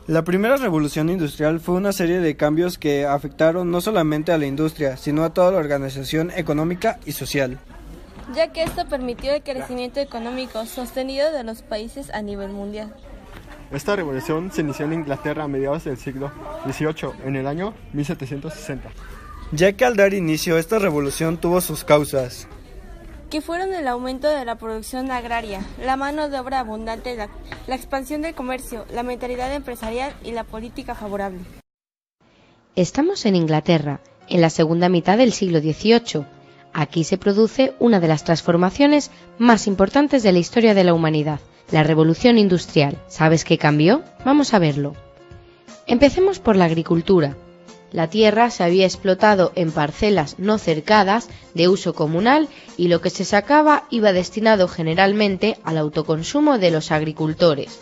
La primera revolución industrial fue una serie de cambios que afectaron no solamente a la industria, sino a toda la organización económica y social, ya que esto permitió el crecimiento económico sostenido de los países a nivel mundial. Esta revolución se inició en Inglaterra a mediados del siglo XVIII, en el año 1760. ya que al dar inicio esta revolución tuvo sus causas, Que fueron el aumento de la producción agraria, la mano de obra abundante, la expansión del comercio, la mentalidad empresarial y la política favorable. Estamos en Inglaterra, en la segunda mitad del siglo XVIII. Aquí se produce una de las transformaciones más importantes de la historia de la humanidad, la Revolución Industrial. ¿Sabes qué cambió? Vamos a verlo. Empecemos por la agricultura. La tierra se había explotado en parcelas no cercadas de uso comunal y lo que se sacaba iba destinado generalmente al autoconsumo de los agricultores.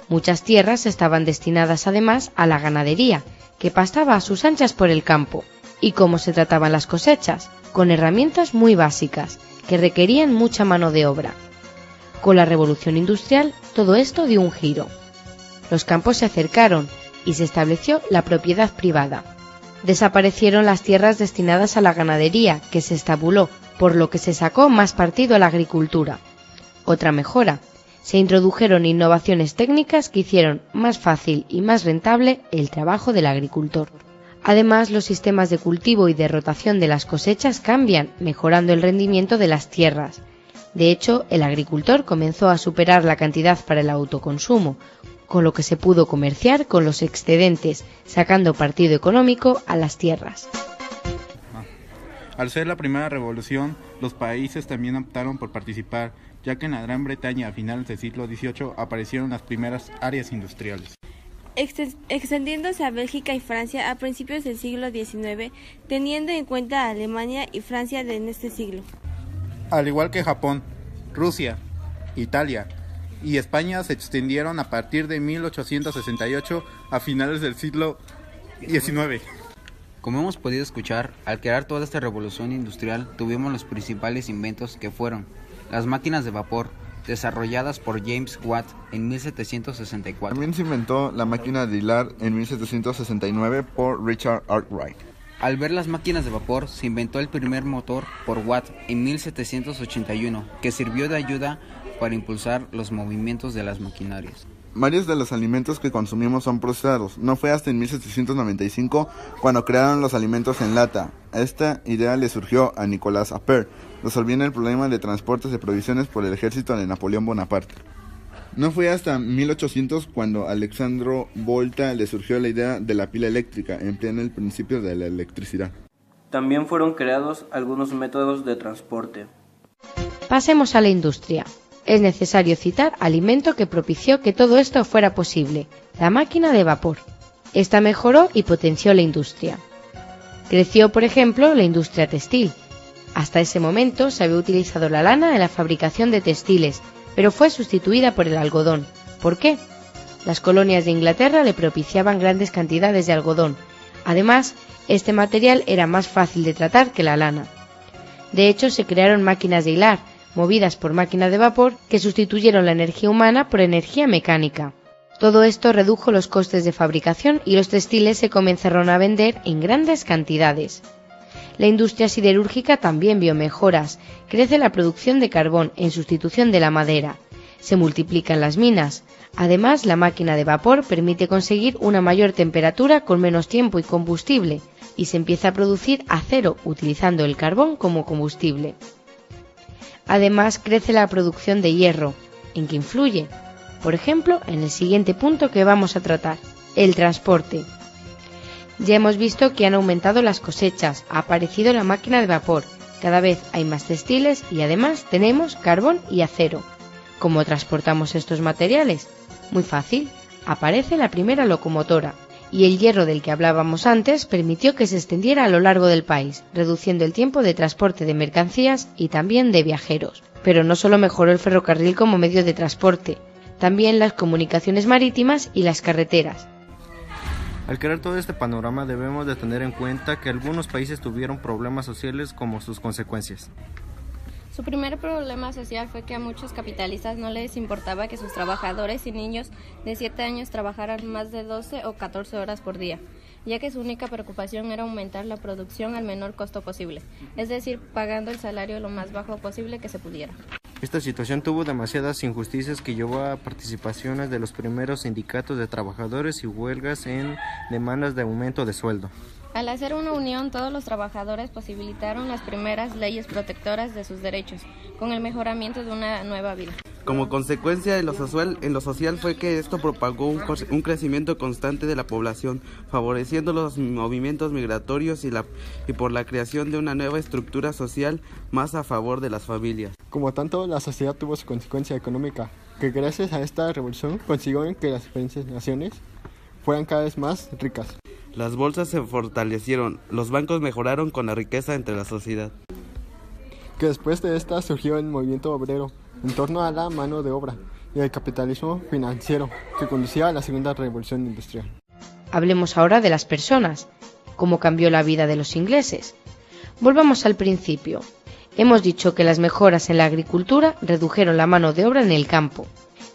Muchas tierras estaban destinadas además a la ganadería, que pastaba a sus anchas por el campo. ¿Y cómo se trataban las cosechas? Con herramientas muy básicas, que requerían mucha mano de obra. Con la Revolución Industrial, todo esto dio un giro. Los campos se acercaron y se estableció la propiedad privada. Desaparecieron las tierras destinadas a la ganadería, que se estabuló, por lo que se sacó más partido a la agricultura. Otra mejora: se introdujeron innovaciones técnicas que hicieron más fácil y más rentable el trabajo del agricultor. Además, los sistemas de cultivo y de rotación de las cosechas cambian, mejorando el rendimiento de las tierras. De hecho, el agricultor comenzó a superar la cantidad para el autoconsumo, con lo que se pudo comerciar con los excedentes, sacando partido económico a las tierras. Al ser la primera revolución, los países también optaron por participar, ya que en la Gran Bretaña a finales del siglo XVIII aparecieron las primeras áreas industriales. Extendiéndose a Bélgica y Francia a principios del siglo XIX, teniendo en cuenta a Alemania y Francia en este siglo. Al igual que Japón, Rusia, Italia y España se extendieron a partir de 1868 a finales del siglo XIX. Como hemos podido escuchar, al crear toda esta revolución industrial tuvimos los principales inventos que fueron las máquinas de vapor, desarrolladas por James Watt en 1764. También se inventó la máquina de hilar en 1769 por Richard Arkwright. Al ver las máquinas de vapor, se inventó el primer motor por Watt en 1781, que sirvió de ayuda para impulsar los movimientos de las maquinarias. Varios de los alimentos que consumimos son procesados. No fue hasta en 1795 cuando crearon los alimentos en lata. Esta idea le surgió a Nicolas Appert, resolviendo el problema de transportes de provisiones por el ejército de Napoleón Bonaparte. No fue hasta 1800 cuando a Alessandro Volta le surgió la idea de la pila eléctrica, empleando el principio de la electricidad. también fueron creados algunos métodos de transporte. Pasemos a la industria. Es necesario citar al invento que propició que todo esto fuera posible, la máquina de vapor. Esta mejoró y potenció la industria. Creció, por ejemplo, la industria textil. Hasta ese momento se había utilizado la lana en la fabricación de textiles, pero fue sustituida por el algodón. ¿Por qué? Las colonias de Inglaterra le propiciaban grandes cantidades de algodón. Además, este material era más fácil de tratar que la lana. De hecho, se crearon máquinas de hilar, movidas por máquinas de vapor, que sustituyeron la energía humana por energía mecánica. Todo esto redujo los costes de fabricación y los textiles se comenzaron a vender en grandes cantidades. La industria siderúrgica también vio mejoras. Crece la producción de carbón en sustitución de la madera. Se multiplican las minas. Además, la máquina de vapor permite conseguir una mayor temperatura con menos tiempo y combustible, y se empieza a producir acero utilizando el carbón como combustible. Además, crece la producción de hierro, en que influye, por ejemplo, en el siguiente punto que vamos a tratar, el transporte. Ya hemos visto que han aumentado las cosechas, ha aparecido la máquina de vapor, cada vez hay más textiles y además tenemos carbón y acero. ¿Cómo transportamos estos materiales? Muy fácil, aparece la primera locomotora, y el hierro del que hablábamos antes permitió que se extendiera a lo largo del país, reduciendo el tiempo de transporte de mercancías y también de viajeros. Pero no solo mejoró el ferrocarril como medio de transporte, también las comunicaciones marítimas y las carreteras. Al crear todo este panorama debemos de tener en cuenta que algunos países tuvieron problemas sociales como sus consecuencias. Su primer problema social fue que a muchos capitalistas no les importaba que sus trabajadores y niños de 7 años trabajaran más de 12 o 14 horas por día, ya que su única preocupación era aumentar la producción al menor costo posible, es decir, pagando el salario lo más bajo posible que se pudiera. Esta situación tuvo demasiadas injusticias que llevó a participaciones de los primeros sindicatos de trabajadores y huelgas en demandas de aumento de sueldo. Al hacer una unión, todos los trabajadores posibilitaron las primeras leyes protectoras de sus derechos, con el mejoramiento de una nueva vida. Como consecuencia en lo social fue que esto propagó un crecimiento constante de la población, favoreciendo los movimientos migratorios y por la creación de una nueva estructura social más a favor de las familias. Como tanto, la sociedad tuvo su consecuencia económica, que gracias a esta revolución consiguieron que las diferentes naciones fueran cada vez más ricas. Las bolsas se fortalecieron, los bancos mejoraron con la riqueza entre la sociedad. Que después de esta surgió el movimiento obrero, en torno a la mano de obra y el capitalismo financiero, que conducía a la segunda revolución industrial. Hablemos ahora de las personas, cómo cambió la vida de los ingleses. Volvamos al principio. Hemos dicho que las mejoras en la agricultura redujeron la mano de obra en el campo.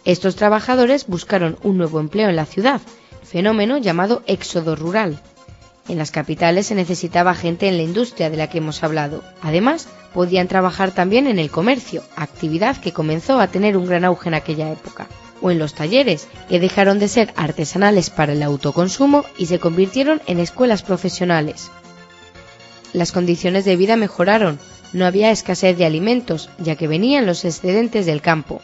Estos trabajadores buscaron un nuevo empleo en la ciudad, fenómeno llamado éxodo rural. En las capitales se necesitaba gente en la industria de la que hemos hablado. Además, podían trabajar también en el comercio, actividad que comenzó a tener un gran auge en aquella época, o en los talleres, que dejaron de ser artesanales para el autoconsumo y se convirtieron en escuelas profesionales. Las condiciones de vida mejoraron, no había escasez de alimentos, ya que venían los excedentes del campo.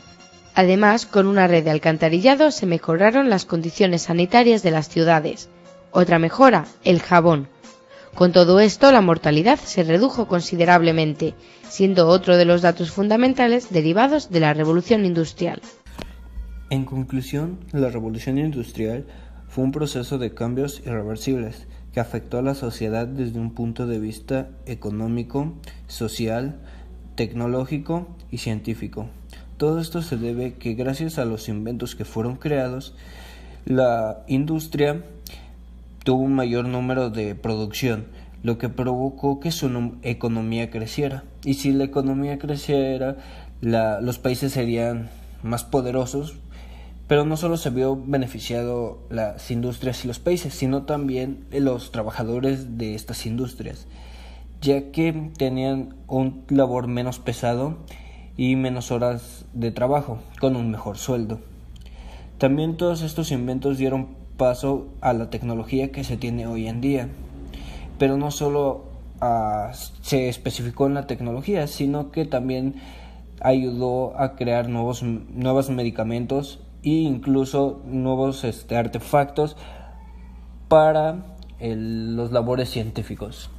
Además, con una red de alcantarillado se mejoraron las condiciones sanitarias de las ciudades. Otra mejora, el jabón. Con todo esto, la mortalidad se redujo considerablemente, siendo otro de los datos fundamentales derivados de la revolución industrial. En conclusión, la revolución industrial fue un proceso de cambios irreversibles que afectó a la sociedad desde un punto de vista económico, social, tecnológico y científico. Todo esto se debe que gracias a los inventos que fueron creados, la industria tuvo un mayor número de producción, lo que provocó que su economía creciera. Y si la economía creciera, los países serían más poderosos, pero no solo se vio beneficiado las industrias y los países, sino también los trabajadores de estas industrias, ya que tenían un labor menos pesado y menos horas de trabajo, con un mejor sueldo. También todos estos inventos dieron paso a la tecnología que se tiene hoy en día, pero no solo se especificó en la tecnología, sino que también ayudó a crear nuevos medicamentos e incluso nuevos artefactos para los labores científicos.